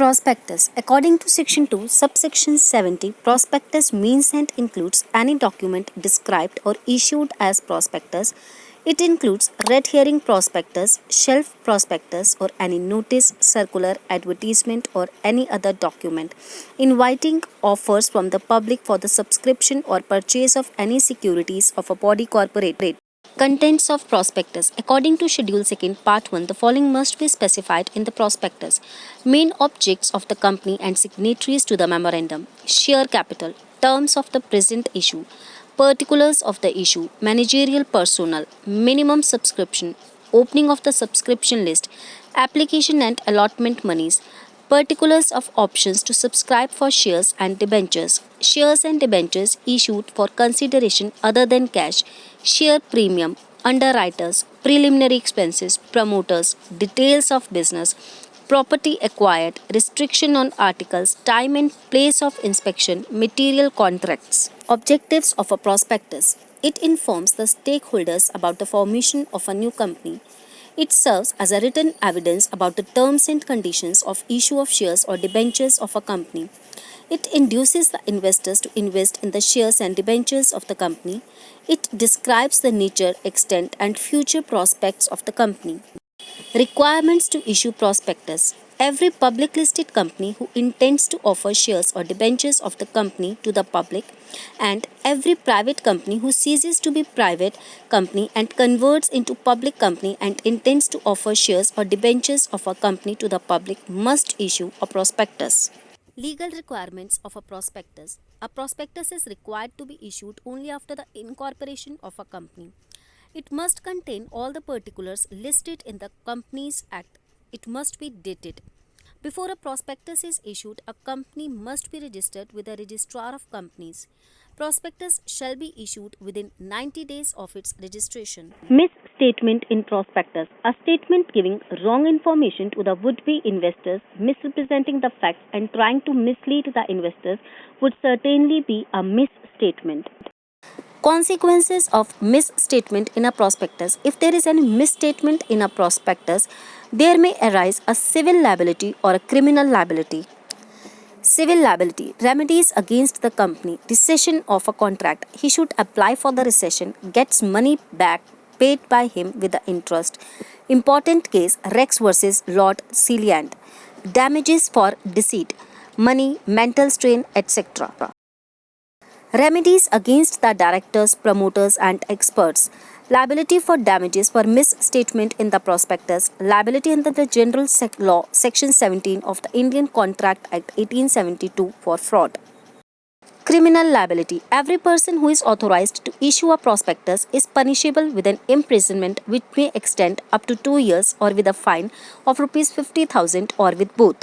Prospectus. According to Section 2, subsection 70, prospectus means and includes any document described or issued as prospectus. It includes red herring prospectus, shelf prospectus, or any notice, circular, advertisement, or any other document inviting offers from the public for the subscription or purchase of any securities of a body corporate. Contents of prospectus. According to Schedule 2, Part 1, the following must be specified in the prospectus. Main objects of the company and signatories to the memorandum. Share capital. Terms of the present issue. Particulars of the issue. Managerial personnel. Minimum subscription. Opening of the subscription list. Application and allotment monies. Particulars of options to subscribe for shares and debentures. Shares and debentures issued for consideration other than cash. Share premium. Underwriters. Preliminary expenses. Promoters. Details of business. Property acquired. Restriction on articles. Time and place of inspection. Material contracts. Objectives of a prospectus. It informs the stakeholders about the formation of a new company. It serves as a written evidence about the terms and conditions of issue of shares or debentures of a company. It induces the investors to invest in the shares and debentures of the company. It describes the nature, extent, and future prospects of the company. Requirements to issue prospectus. Every public listed company who intends to offer shares or debentures of the company to the public, and every private company who ceases to be private company and converts into public company and intends to offer shares or debentures of a company to the public must issue a prospectus. Legal requirements of a prospectus. A prospectus is required to be issued only after the incorporation of a company. It must contain all the particulars listed in the Companies Act. It must be dated. Before a prospectus is issued, a company must be registered with the Registrar of Companies. Prospectus shall be issued within 90 days of its registration. Misstatement in prospectus. A statement giving wrong information to the would-be investors, misrepresenting the facts and trying to mislead the investors would certainly be a misstatement. Consequences of misstatement in a prospectus. If there is any misstatement in a prospectus, there may arise a civil liability or a criminal liability. Civil liability. Remedies against the company. Rescission of a contract. He should apply for the rescission, gets money back paid by him with the interest. Important case, Rex versus Lord Celiant. Damages for deceit, money, mental strain, etc. Remedies against the directors, promoters, and experts. Liability for damages for misstatement in the prospectus. Liability under the General Law, Section 17 of the Indian Contract Act 1872 for fraud. Criminal liability. Every person who is authorized to issue a prospectus is punishable with an imprisonment which may extend up to 2 years or with a fine of Rs 50,000 or with both.